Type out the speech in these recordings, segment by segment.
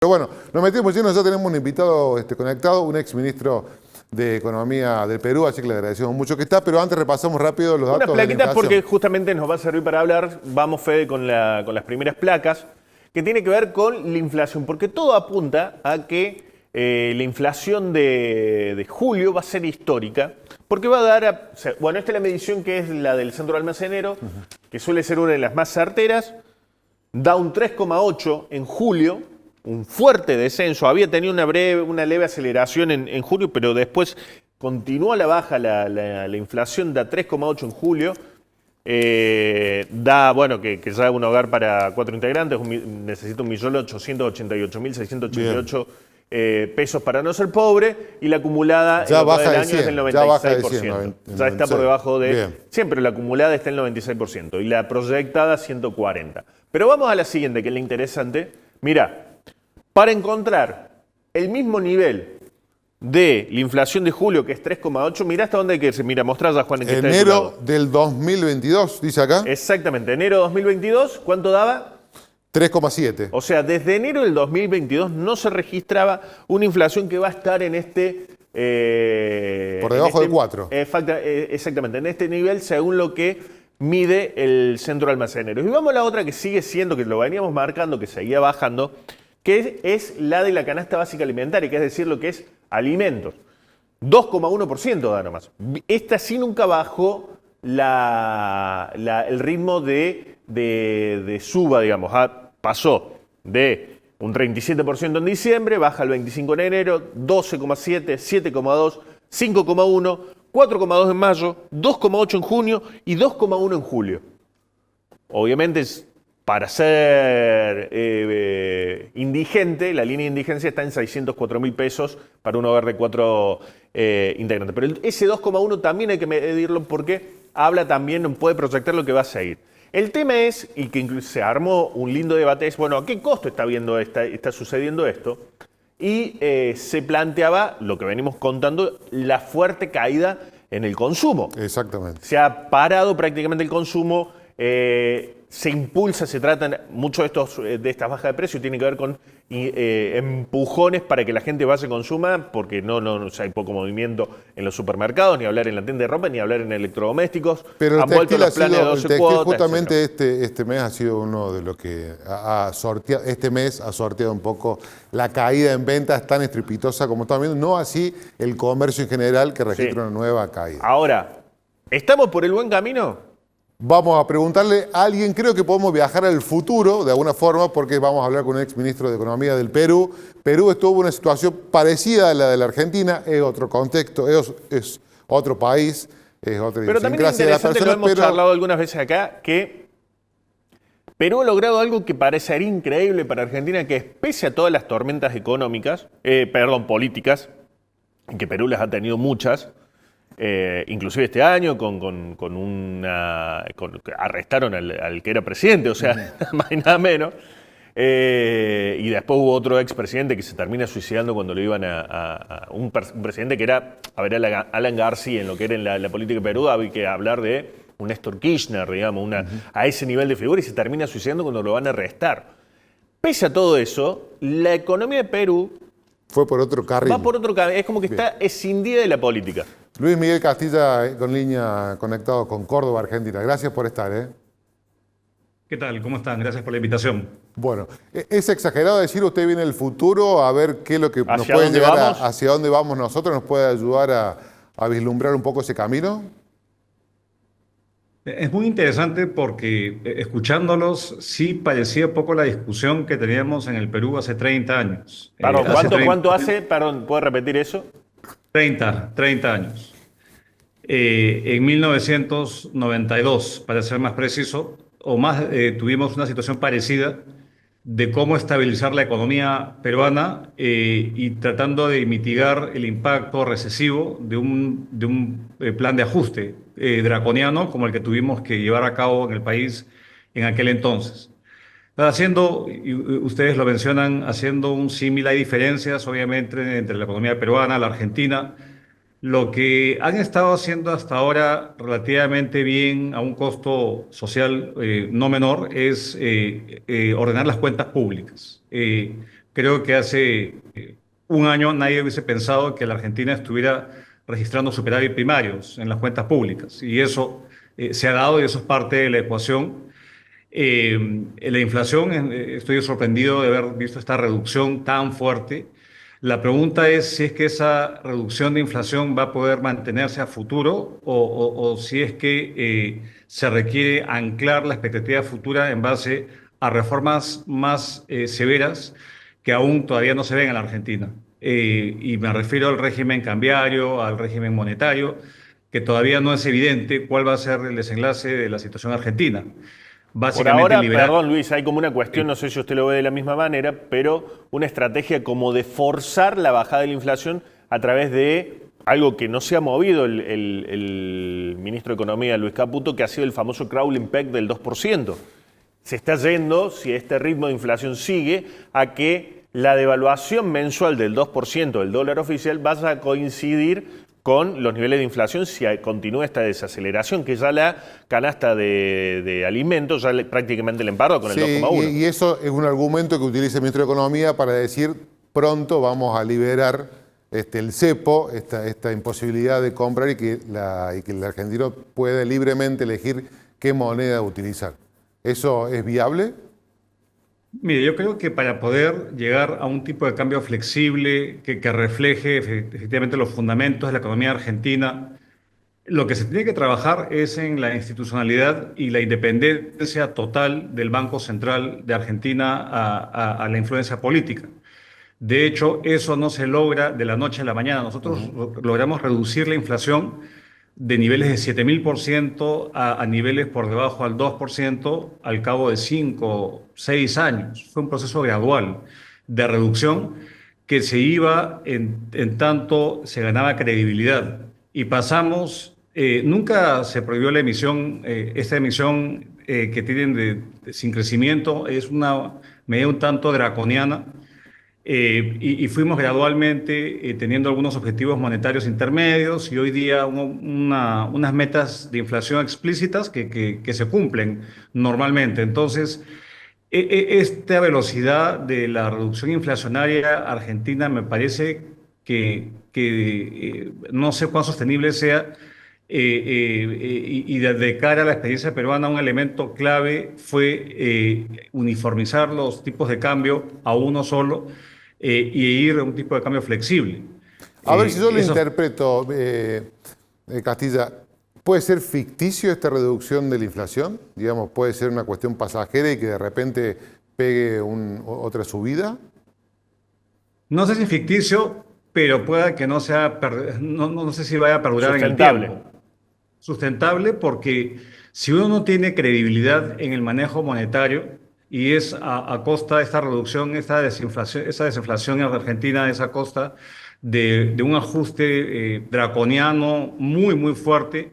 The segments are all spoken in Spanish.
Pero bueno, nos metimos llenos, ya tenemos un invitado conectado, un ex ministro de Economía del Perú, así que le agradecemos mucho que está, pero antes repasamos rápido los datos Unas de la plaquitas inflación. porque justamente nos va a servir para hablar, vamos Fede con las primeras placas, que tiene que ver con la inflación, porque todo apunta a que la inflación de julio va a ser histórica, porque va a dar, bueno, esta es la medición que es la del Centro Almacenero, que suele ser una de las más certeras, da un 3,8 en julio, un fuerte descenso, había tenido una leve aceleración en julio, pero después continuó a la baja la inflación, da 3,8 en julio, da, bueno, que ya un hogar para 4 integrantes necesita 1.888.688 pesos para no ser pobre, y la acumulada Ya en lo que va baja del de año es 100, del ya baja de 96%. 100, Ya está por debajo de... Bien. Siempre la acumulada está en el 96% y la proyectada 140%. Pero vamos a la siguiente, que es la interesante. Mira, para encontrar el mismo nivel de la inflación de julio, que es 3,8, mirá hasta dónde hay que irse. Mira, mostrá ya, Juan, en que está de tu Enero lado. del 2022, dice acá, Exactamente, enero de 2022, ¿cuánto daba? 3,7. O sea, desde enero del 2022 no se registraba una inflación que va a estar en este... Por debajo de 4. Exactamente, en este nivel según lo que mide el Centro Almacenero. Y vamos a la otra que sigue siendo, que lo veníamos marcando, que seguía bajando, que es la de la canasta básica alimentaria, que es decir, lo que es alimentos. 2,1% da nomás. Esta sí nunca bajó el ritmo de suba, digamos. Pasó de un 37% en diciembre, baja al 25% en enero, 12,7%, 7,2%, 5,1%, 4,2% en mayo, 2,8% en junio y 2,1% en julio. Obviamente, para ser indigente, la línea de indigencia está en 604.000 pesos para un hogar de 4 integrantes. Pero ese 2,1 también hay que medirlo porque habla también, puede proyectar lo que va a seguir. El tema es, y que incluso se armó un lindo debate, es, bueno, ¿a qué costo está sucediendo esto? Y se planteaba, lo que venimos contando, la fuerte caída en el consumo. Exactamente. Se ha parado prácticamente el consumo, se impulsa, se tratan mucho de estas bajas de precio, tiene que ver con empujones para que la gente vaya y consuma, porque hay poco movimiento en los supermercados, ni hablar en la tienda de ropa, ni hablar en electrodomésticos. Pero Han vuelto los planes de 12 cuotas, justamente este mes ha sido uno de los que ha sorteado, este mes ha sorteado un poco la caída en ventas tan estrepitosa como estamos viendo, no así el comercio en general, que registra una nueva caída. Ahora, ¿estamos por el buen camino? Vamos a preguntarle a alguien, creo que podemos viajar al futuro de alguna forma, porque vamos a hablar con un ex ministro de Economía del Perú. Perú estuvo en una situación parecida a la de la Argentina, es otro contexto, es otro país, es otra Pero también es idiosincrasia de la interesante, persona, lo hemos charlado algunas veces acá, que Perú ha logrado algo que parecería increíble para Argentina, que es, pese a todas las tormentas económicas, políticas, que Perú las ha tenido muchas, inclusive este año arrestaron al que era presidente, o sea, más y nada menos. Y después hubo otro expresidente que se termina suicidando cuando lo iban a un presidente que era, Alan García, en lo que era en la política de Perú, había que hablar de un Néstor Kirchner, digamos, a ese nivel de figura, y se termina suicidando cuando lo van a arrestar. Pese a todo eso, la economía de Perú fue por otro carril. va por otro camino, es como que está escindida de la política. Luis Miguel Castilla, con línea conectado con Córdoba, Argentina. Gracias por estar. ¿Qué tal? ¿Cómo están? Gracias por la invitación. Bueno, ¿es exagerado decir usted viene el futuro a ver qué es lo que nos ¿Hacia puede dónde llegar vamos? hacia dónde vamos nosotros? ¿Nos puede ayudar a vislumbrar un poco ese camino? Es muy interesante porque escuchándolos sí parecía poco la discusión que teníamos en el Perú hace 30 años. Perdón, Hace 30 ¿cuánto hace? Perdón, ¿puede repetir eso? 30 años. En 1992, para ser más preciso, o más, tuvimos una situación parecida de cómo estabilizar la economía peruana y tratando de mitigar el impacto recesivo de un plan de ajuste draconiano como el que tuvimos que llevar a cabo en el país en aquel entonces. Haciendo, y ustedes lo mencionan, haciendo un símil, hay diferencias obviamente entre la economía peruana, la argentina. Lo que han estado haciendo hasta ahora relativamente bien a un costo social no menor es ordenar las cuentas públicas. Creo que hace un año nadie hubiese pensado que la Argentina estuviera registrando superávit primarios en las cuentas públicas. Y eso se ha dado y eso es parte de la ecuación. La inflación, estoy sorprendido de haber visto esta reducción tan fuerte. La pregunta es si es que esa reducción de inflación va a poder mantenerse a futuro o si es que se requiere anclar la expectativa futura en base a reformas más severas que aún todavía no se ven en la Argentina. Y me refiero al régimen cambiario, al régimen monetario, que todavía no es evidente cuál va a ser el desenlace de la situación argentina. Por Básicamente ahora, liberar. perdón Luis, hay como una cuestión, no sé si usted lo ve de la misma manera, pero una estrategia como de forzar la bajada de la inflación a través de algo que no se ha movido el ministro de Economía, Luis Caputo, que ha sido el famoso crawling peg del 2%. Se está yendo, si este ritmo de inflación sigue, a que la devaluación mensual del 2% del dólar oficial vaya a coincidir con los niveles de inflación si continúa esta desaceleración, que ya la canasta de alimentos ya prácticamente le embarró con el 2,1. Y eso es un argumento que utiliza el ministro de Economía para decir pronto vamos a liberar el cepo, esta imposibilidad de comprar y que el argentino puede libremente elegir qué moneda utilizar. ¿Eso es viable? Mire, yo creo que para poder llegar a un tipo de cambio flexible que refleje efectivamente los fundamentos de la economía argentina, lo que se tiene que trabajar es en la institucionalidad y la independencia total del Banco Central de Argentina a la influencia política. De hecho, eso no se logra de la noche a la mañana. Nosotros logramos reducir la inflación de niveles de 7.000% a niveles por debajo al 2% al cabo de 5, 6 años. Fue un proceso gradual de reducción que se iba en tanto se ganaba credibilidad. Y pasamos, nunca se prohibió la emisión, esta emisión que tienen sin crecimiento es una medida un tanto draconiana. Y fuimos gradualmente teniendo algunos objetivos monetarios intermedios y hoy día unas metas de inflación explícitas que se cumplen normalmente. Entonces, esta velocidad de la reducción inflacionaria argentina me parece que no sé cuán sostenible sea. Y de cara a la experiencia peruana, un elemento clave fue uniformizar los tipos de cambio a uno solo y ir a un tipo de cambio flexible. A ver si yo lo Eso- interpreto, Castilla. ¿Puede ser ficticio esta reducción de la inflación? Digamos, ¿puede ser una cuestión pasajera y que de repente pegue otra subida? No sé si ficticio, pero pueda que no sea, no sé si vaya a perdurar en el Sustentable. tiempo. Sustentable porque si uno no tiene credibilidad en el manejo monetario y es a costa de esta reducción, esta desinflación en Argentina es a costa de un ajuste draconiano muy, muy fuerte,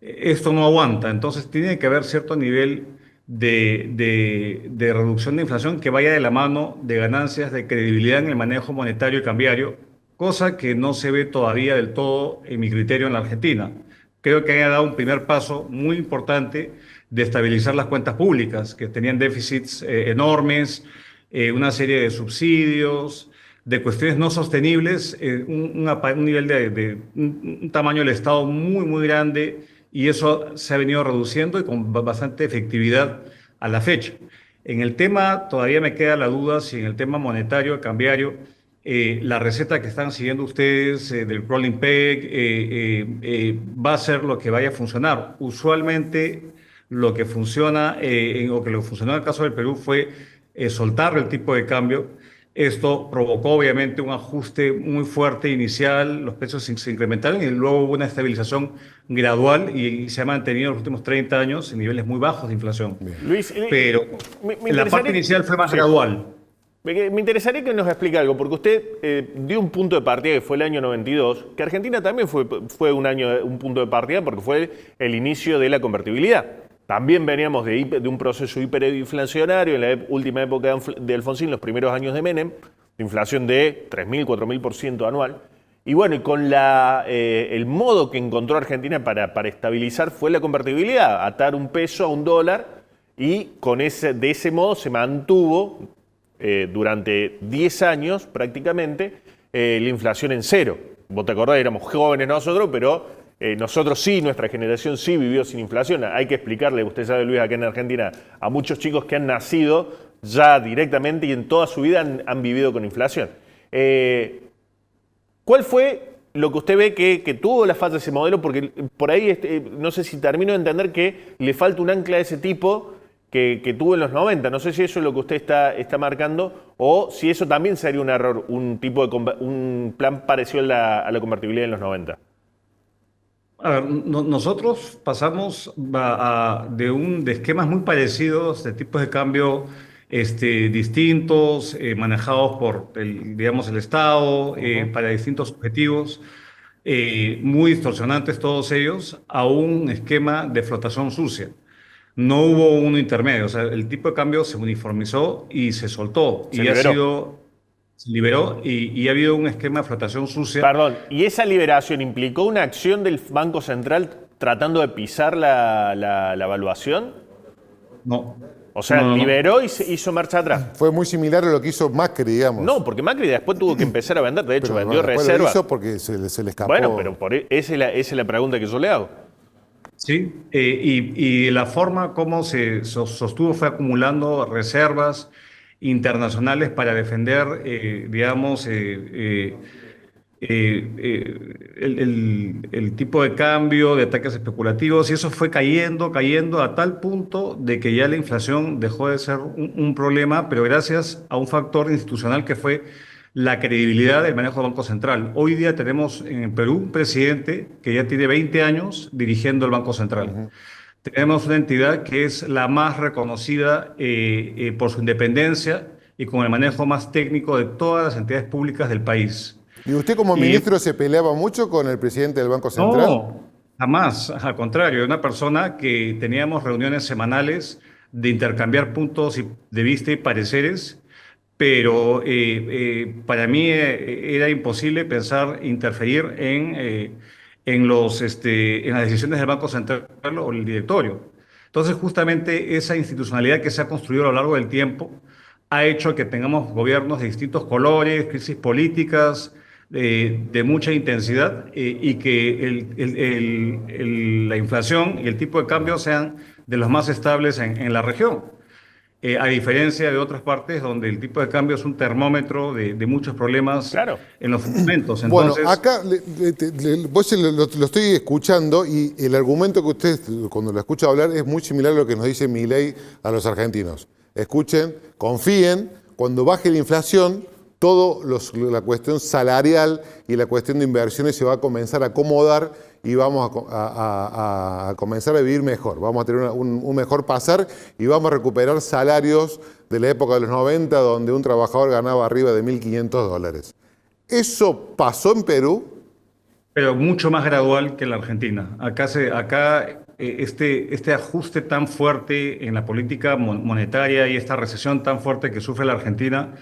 esto no aguanta. Entonces tiene que haber cierto nivel de reducción de inflación que vaya de la mano de ganancias de credibilidad en el manejo monetario y cambiario, cosa que no se ve todavía del todo en mi criterio en la Argentina. Creo que haya dado un primer paso muy importante de estabilizar las cuentas públicas, que tenían déficits enormes, una serie de subsidios, de cuestiones no sostenibles, un nivel un tamaño del Estado muy, muy grande, y eso se ha venido reduciendo y con bastante efectividad a la fecha. En el tema, todavía me queda la duda si en el tema monetario, cambiario, la receta que están siguiendo ustedes del crawling peg va a ser lo que vaya a funcionar. Usualmente lo que funciona o que lo que funcionó en el caso del Perú fue soltar el tipo de cambio. Esto provocó obviamente un ajuste muy fuerte inicial, los precios se incrementaron y luego hubo una estabilización gradual y se ha mantenido en los últimos 30 años en niveles muy bajos de inflación. Luis, Pero la parte inicial fue más gradual. Me interesaría que nos explique algo, porque usted dio un punto de partida que fue el año 92, que Argentina también fue un punto de partida porque fue el inicio de la convertibilidad. También veníamos de un proceso hiperinflacionario en la última época de Alfonsín, los primeros años de Menem, de inflación de 3.000, 4.000% anual. Y bueno, y con el modo que encontró Argentina para estabilizar fue la convertibilidad, atar un peso a un dólar y de ese modo se mantuvo durante 10 años prácticamente la inflación en cero. Vos te acordás, éramos jóvenes nosotros, pero nosotros sí, nuestra generación sí vivió sin inflación. Hay que explicarle, usted sabe, Luis, acá en Argentina, a muchos chicos que han nacido ya directamente y en toda su vida han vivido con inflación. ¿Cuál fue lo que usted ve que tuvo la falta de ese modelo? Porque por ahí, no sé si termino de entender que le falta un ancla de ese tipo que tuvo en los 90. No sé si eso es lo que usted está marcando o si eso también sería un error, un plan parecido a la convertibilidad en los 90. A ver, nosotros pasamos de esquemas muy parecidos, de tipos de cambio distintos, manejados por digamos, el Estado, para distintos objetivos, muy distorsionantes todos ellos, a un esquema de flotación sucia. No hubo uno intermedio, o sea, el tipo de cambio se uniformizó y se soltó. Se liberó y ha habido un esquema de flotación sucia. Perdón, ¿y esa liberación implicó una acción del Banco Central tratando de pisar la evaluación? No. O sea, liberó y se hizo marcha atrás. Fue muy similar a lo que hizo Macri, digamos. No, porque Macri después tuvo que empezar a vender. De hecho, Pero vendió después reserva. lo hizo porque se le escapó. Bueno, pero esa es la pregunta que yo le hago. Sí, y la forma como se sostuvo fue acumulando reservas internacionales para defender, digamos, el tipo de cambio, de ataques especulativos, y eso fue cayendo a tal punto de que ya la inflación dejó de ser un problema, pero gracias a un factor institucional que fue la credibilidad del manejo del Banco Central. Hoy día tenemos en Perú un presidente que ya tiene 20 años dirigiendo el Banco Central. Tenemos una entidad que es la más reconocida por su independencia y con el manejo más técnico de todas las entidades públicas del país. ¿Y usted como ministro se peleaba mucho con el presidente del Banco Central? No, jamás. Al contrario, una persona que teníamos reuniones semanales de intercambiar puntos de vista y pareceres, pero para mí era imposible pensar interferir en las decisiones del Banco Central o el directorio. Entonces, justamente esa institucionalidad que se ha construido a lo largo del tiempo ha hecho que tengamos gobiernos de distintos colores, crisis políticas, de mucha intensidad y que la inflación y el tipo de cambio sean de los más estables en la región. A diferencia de otras partes donde el tipo de cambio es un termómetro de muchos problemas en los fundamentos. Entonces, bueno, acá vos lo estoy escuchando y el argumento que usted cuando lo escucha hablar es muy similar a lo que nos dice Milei a los argentinos. Escuchen, confíen, cuando baje la inflación, la cuestión salarial y la cuestión de inversiones se va a comenzar a acomodar y vamos a comenzar a vivir mejor. Vamos a tener un mejor pasar y vamos a recuperar salarios de la época de los 90, donde un trabajador ganaba arriba de $1.500. ¿Eso pasó en Perú? Pero mucho más gradual que en la Argentina. Acá este ajuste tan fuerte en la política monetaria y esta recesión tan fuerte que sufre la Argentina,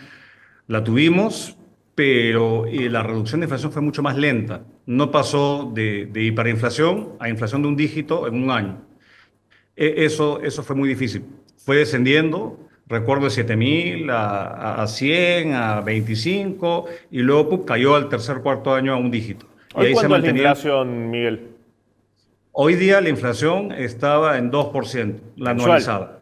la tuvimos, pero la reducción de inflación fue mucho más lenta. No pasó de hiperinflación a inflación de un dígito en un año. Eso fue muy difícil. Fue descendiendo, recuerdo de 7.000 a 100, a 25, y luego cayó al cuarto año a un dígito. ¿Hoy cuánto es la inflación, Miguel? Hoy día la inflación estaba en 2%, la anualizada.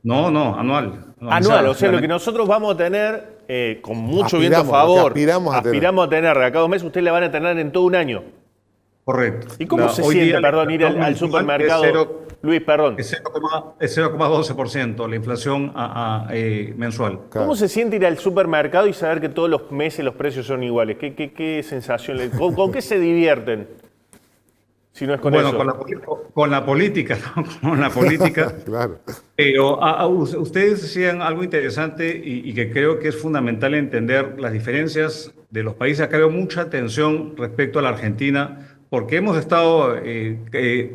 No, anual. Anual, o sea, lo que nosotros vamos a tener, con mucho viento a favor, aspiramos a tener de acá a 2 meses, ustedes la van a tener en todo un año. Correcto. ¿Y cómo se siente, perdón, ir al supermercado? Luis, perdón. Es 0,12% la inflación mensual. Claro. ¿Cómo se siente ir al supermercado y saber que todos los meses los precios son iguales? ¿Qué sensación? ¿Con qué se divierten? Si no es con eso. Con la política, ¿no? Con la política. Claro. Pero ustedes decían algo interesante y que creo que es fundamental entender las diferencias de los países. Acá veo mucha tensión respecto a la Argentina, porque hemos estado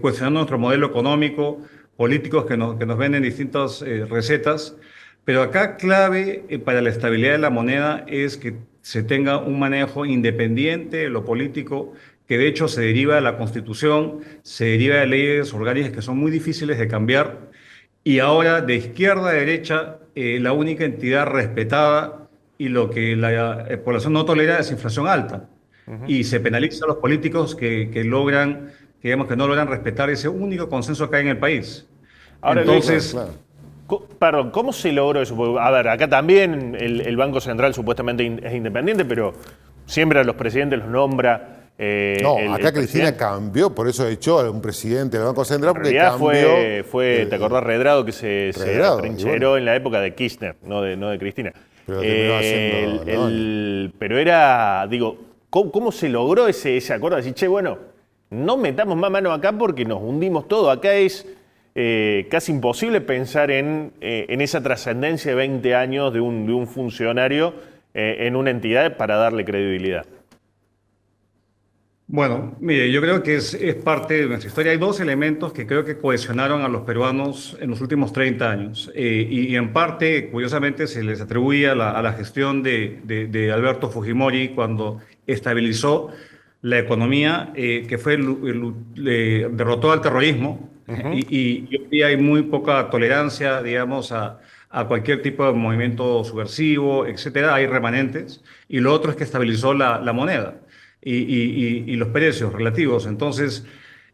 cuestionando nuestro modelo económico, políticos que nos venden distintas recetas, pero acá clave para la estabilidad de la moneda es que se tenga un manejo independiente de lo político, que de hecho se deriva de la Constitución, se deriva de leyes orgánicas que son muy difíciles de cambiar, y ahora de izquierda a derecha la única entidad respetada y lo que la población no tolera es inflación alta. Y se penaliza a los políticos que logran, que digamos que no logran respetar ese único consenso que hay en el país. Ahora, Entonces, Claro. Perdón, ¿cómo se logró eso? Porque, a ver, acá también el Banco Central supuestamente es independiente, pero siempre a los presidentes los nombra. No, el acá Cristina presidente. cambió, por eso echó a un presidente del Banco Central, En porque realidad cambió. ¿te acordás Redrado que se Redrado, atrincheró y bueno. en la época de Kirchner, no de Cristina? Pero terminó haciendo Pero era, digo, ¿cómo se logró ese acuerdo? Decir, che, bueno, no metamos más mano acá porque nos hundimos todo. Acá es casi imposible pensar en esa trascendencia de 20 años de un funcionario en una entidad para darle credibilidad. bueno, mire, yo creo que es parte de nuestra historia. Hay dos elementos que creo que cohesionaron a los peruanos en los últimos 30 años. Y en parte, curiosamente, se les atribuye a la gestión de Alberto Fujimori cuando estabilizó la economía, que fue derrotó al terrorismo. Y hoy día hay muy poca tolerancia, digamos, a cualquier tipo de movimiento subversivo, etcétera. Hay remanentes. Y lo otro es que estabilizó la moneda y los precios relativos. Entonces,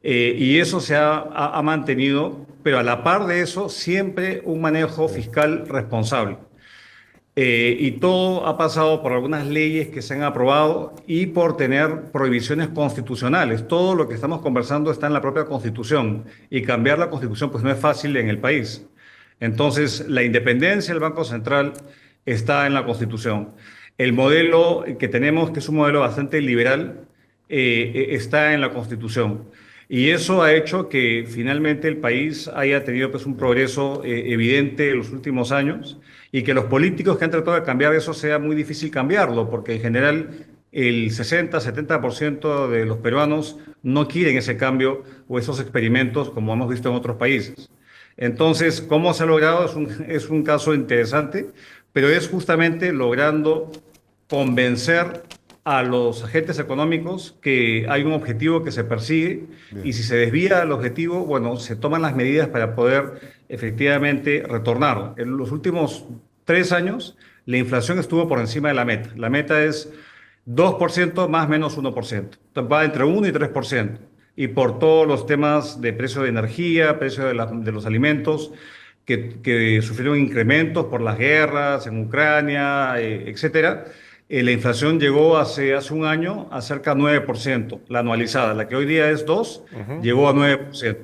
y eso se ha mantenido, pero a la par de eso, siempre un manejo fiscal responsable. Y todo ha pasado por algunas leyes que se han aprobado y por tener prohibiciones constitucionales. Todo lo que estamos conversando está en la propia Constitución y cambiar la Constitución pues no es fácil en el país. Entonces, la independencia del Banco Central está en la Constitución. El modelo que tenemos, que es un modelo bastante liberal, está en la Constitución. Y eso ha hecho que finalmente el país haya tenido pues, un progreso evidente en los últimos años y que los políticos que han tratado de cambiar eso sea muy difícil cambiarlo, porque en general el 60-70% de los peruanos no quieren ese cambio o esos experimentos como hemos visto en otros países. Entonces, ¿cómo se ha logrado? Es un caso interesante, pero es justamente logrando convencer a los agentes económicos que hay un objetivo que se persigue. Bien. Y si se desvía el objetivo, bueno, se toman las medidas para poder efectivamente retornar. En los últimos 3 años, la inflación estuvo por encima de la meta. La meta es 2% más o menos 1%. Entonces va entre 1 y 3%. Y por todos los temas de precio de energía, precio de los alimentos, que sufrieron incrementos por las guerras en Ucrania, etcétera. La inflación llegó hace un año a cerca de 9%, la anualizada, la que hoy día es 2%, llegó a 9%.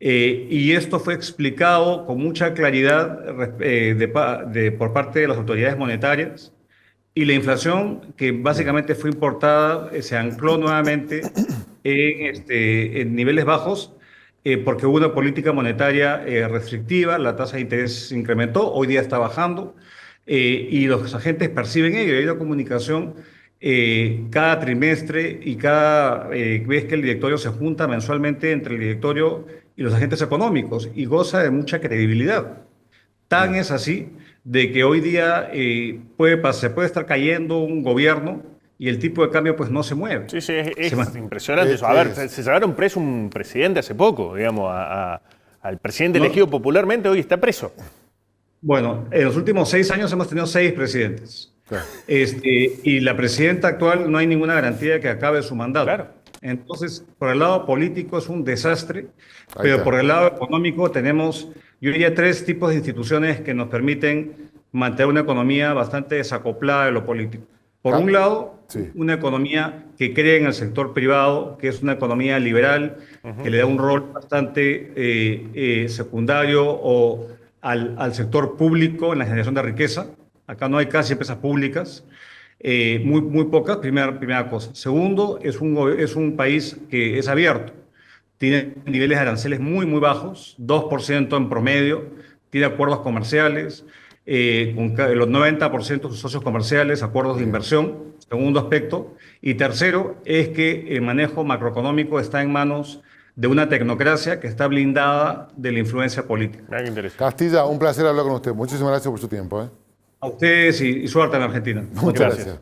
Y esto fue explicado con mucha claridad por parte de las autoridades monetarias. Y la inflación, que básicamente fue importada, se ancló nuevamente en niveles bajos porque hubo una política monetaria restrictiva, la tasa de interés se incrementó, hoy día está bajando. Y los agentes perciben ello. Hay una comunicación cada trimestre y cada vez que el directorio se junta mensualmente entre el directorio y los agentes económicos y goza de mucha credibilidad. Tan es así de que hoy día se puede estar cayendo un gobierno y el tipo de cambio pues no se mueve. Sí, sí, es impresionante eso. A ver, se llevaron preso un presidente hace poco, digamos, al presidente elegido popularmente, hoy está preso. Bueno, en los últimos 6 años hemos tenido 6 presidentes. Claro. Y la presidenta actual no hay ninguna garantía de que acabe su mandato. Claro. Entonces, por el lado político es un desastre, pero por el lado económico tenemos, yo diría, 3 tipos de instituciones que nos permiten mantener una economía bastante desacoplada de lo político. Por un lado, una economía que cree en el sector privado, que es una economía liberal, que le da un rol bastante secundario al sector público en la generación de riqueza. Acá no hay casi empresas públicas, muy pocas, primera cosa. Segundo, es un país que es abierto, tiene niveles de aranceles muy bajos, 2% en promedio, tiene acuerdos comerciales, con los 90% de sus socios comerciales, acuerdos de inversión, segundo aspecto. Y tercero, es que el manejo macroeconómico está en manos de una tecnocracia que está blindada de la influencia política. Castilla, un placer hablar con usted. Muchísimas gracias por su tiempo. A ustedes y suerte en Argentina. Muchas gracias.